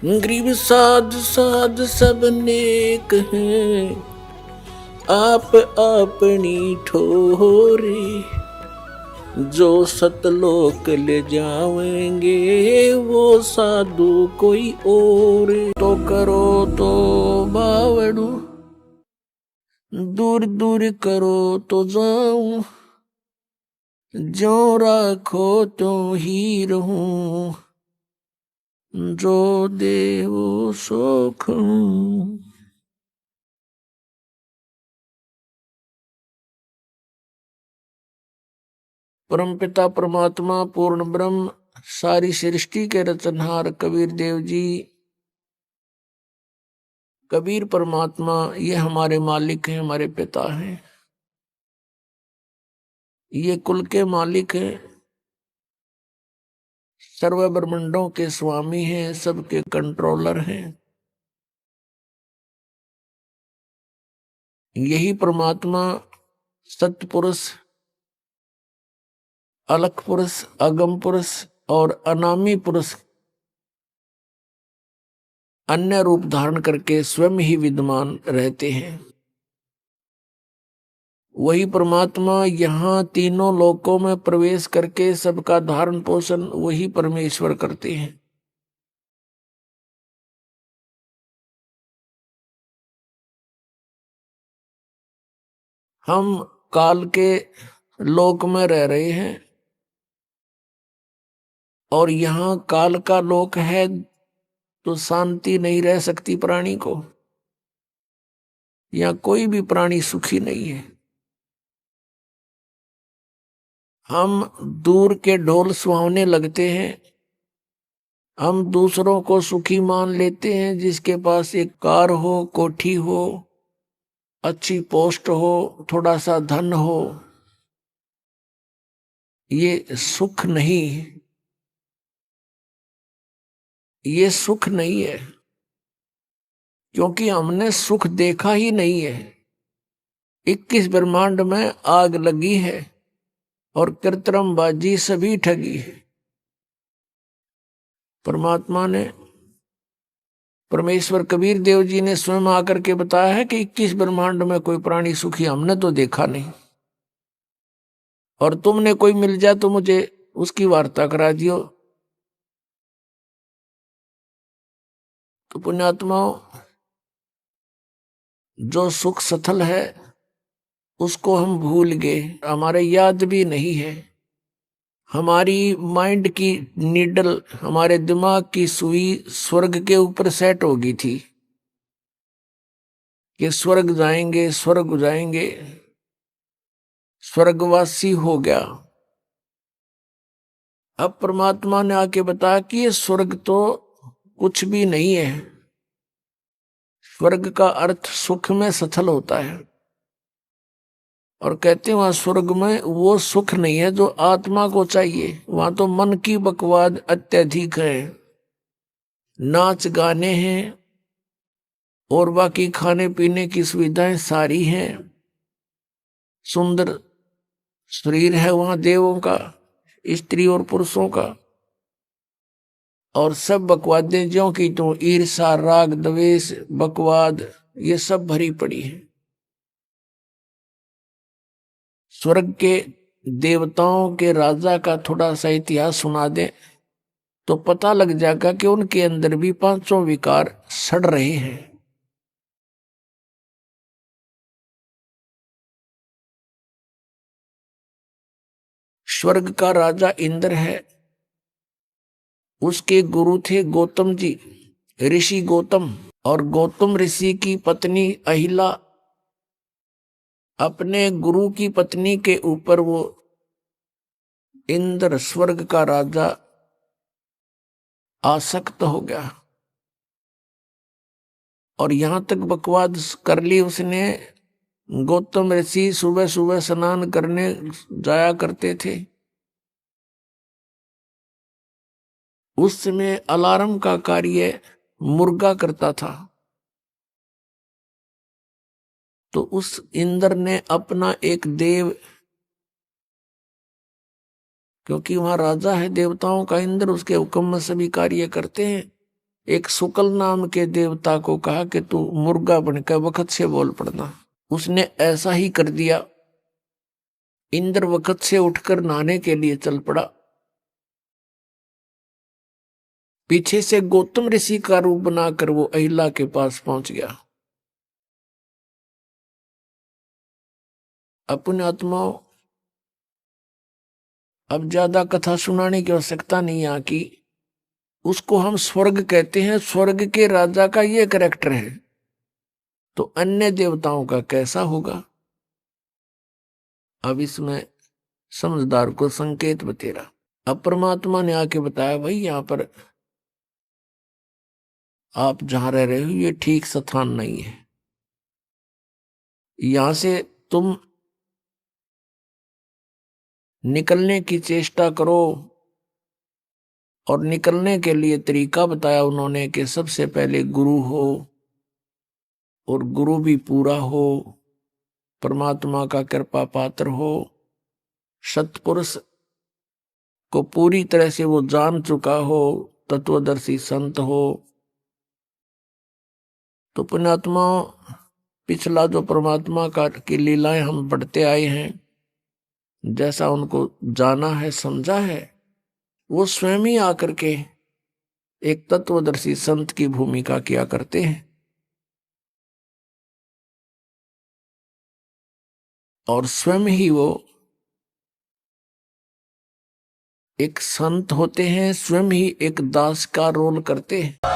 गरीब साध साध सब नेक हैं, आप अपनी ठोरी। जो सतलोक ले जावेंगे वो साधु कोई और। तो करो तो बावड़ू, दूर दूर करो तो जाऊं। जो राखो तो ही रहूं, जो दे वो सुख। परमपिता परमात्मा पूर्ण ब्रह्म सारी सृष्टि के रचनहार कबीर देव जी, कबीर परमात्मा ये हमारे मालिक हैं, हमारे पिता हैं, ये कुल के मालिक हैं, सर्व ब्रह्मांडों के स्वामी हैं, सबके कंट्रोलर हैं। यही परमात्मा सतपुरुष, अलख पुरुष, अगम पुरुष और अनामी पुरुष अन्य रूप धारण करके स्वयं ही विद्यमान रहते हैं। वही परमात्मा यहाँ तीनों लोकों में प्रवेश करके सबका धारण पोषण वही परमेश्वर करते हैं। हम काल के लोक में रह रहे हैं और यहाँ काल का लोक है तो शांति नहीं रह सकती प्राणी को। यहाँ कोई भी प्राणी सुखी नहीं है। हम दूर के ढोल सुहावने लगते हैं, हम दूसरों को सुखी मान लेते हैं जिसके पास एक कार हो, कोठी हो, अच्छी पोस्ट हो, थोड़ा सा धन हो। ये सुख नहीं, ये सुख नहीं है, क्योंकि हमने सुख देखा ही नहीं है। 21 ब्रह्मांड में आग लगी है और कृत्रिमबाजी सभी ठगी है। परमात्मा ने, परमेश्वर कबीर देव जी ने स्वयं आकर के बताया है कि 21 ब्रह्मांड में कोई प्राणी सुखी हमने तो देखा नहीं, और तुमने कोई मिल जाए तो मुझे उसकी वार्ता करा दियो। तो पुण्यात्माओं, जो सुख सथल है उसको हम भूल गए, हमारे याद भी नहीं है। हमारी माइंड की नीडल, हमारे दिमाग की सुई स्वर्ग के ऊपर सेट हो गई थी कि स्वर्ग जाएंगे, स्वर्ग जाएंगे, स्वर्गवासी हो गया। अब परमात्मा ने आके बताया कि ये स्वर्ग तो कुछ भी नहीं है। स्वर्ग का अर्थ सुख में सथल होता है, और कहते हैं वहां स्वर्ग में वो सुख नहीं है जो आत्मा को चाहिए। वहां तो मन की बकवाद अत्यधिक है, नाच गाने हैं और बाकी खाने पीने की सुविधाएं सारी हैं। सुंदर शरीर है वहां देवों का, स्त्री और पुरुषों का, और सब बकवादें ज्यों की तो ईर्षा, राग, द्वेष, बकवाद ये सब भरी पड़ी है। स्वर्ग के देवताओं के राजा का थोड़ा सा इतिहास सुना दे तो पता लग जाएगा कि उनके अंदर भी पांचों विकार सड़ रहे हैं। स्वर्ग का राजा इंद्र है, उसके गुरु थे गौतम जी, ऋषि गौतम। और गौतम ऋषि की पत्नी अहिला अपने गुरु की पत्नी के ऊपर वो इंद्र स्वर्ग का राजा आसक्त हो गया। और यहां तक बकवाद कर ली उसने। गौतम ऋषि सुबह सुबह स्नान करने जाया करते थे। उस समय अलार्म का कार्य मुर्गा करता था। तो उस इंद्र ने अपना एक देव, क्योंकि वहां राजा है देवताओं का इंद्र, उसके हुक्म में सभी कार्य करते हैं, एक शुक्ल नाम के देवता को कहा कि तू मुर्गा बनकर वक्त से बोल पड़ना। उसने ऐसा ही कर दिया। इंद्र वक्त से उठकर नहाने के लिए चल पड़ा। पीछे से गौतम ऋषि का रूप बनाकर वो अहिला के पास पहुंच गया। अपने आत्माओं, अब ज्यादा कथा सुनाने की आवश्यकता नहीं है कि उसको हम स्वर्ग कहते हैं। स्वर्ग के राजा का ये कैरेक्टर है, तो अन्य देवताओं का कैसा होगा। अब इसमें समझदार को संकेत बतेरा। अब परमात्मा ने आके बताया, भाई यहां पर आप जहां रह रहे हो ये ठीक स्थान नहीं है। यहां से तुम निकलने की चेष्टा करो। और निकलने के लिए तरीका बताया उन्होंने कि सबसे पहले गुरु हो, और गुरु भी पूरा हो, परमात्मा का कृपा पात्र हो, सत्पुरुष को पूरी तरह से वो जान चुका हो, तत्वदर्शी संत हो। तो पुण्यात्मा, पिछला जो परमात्मा का की लीलाएं हम पढ़ते आए हैं, जैसा उनको जाना है समझा है, वो स्वयं ही आकर के एक तत्वदर्शी संत की भूमिका किया करते हैं। और स्वयं ही वो एक संत होते हैं, स्वयं ही एक दास का रोल करते हैं।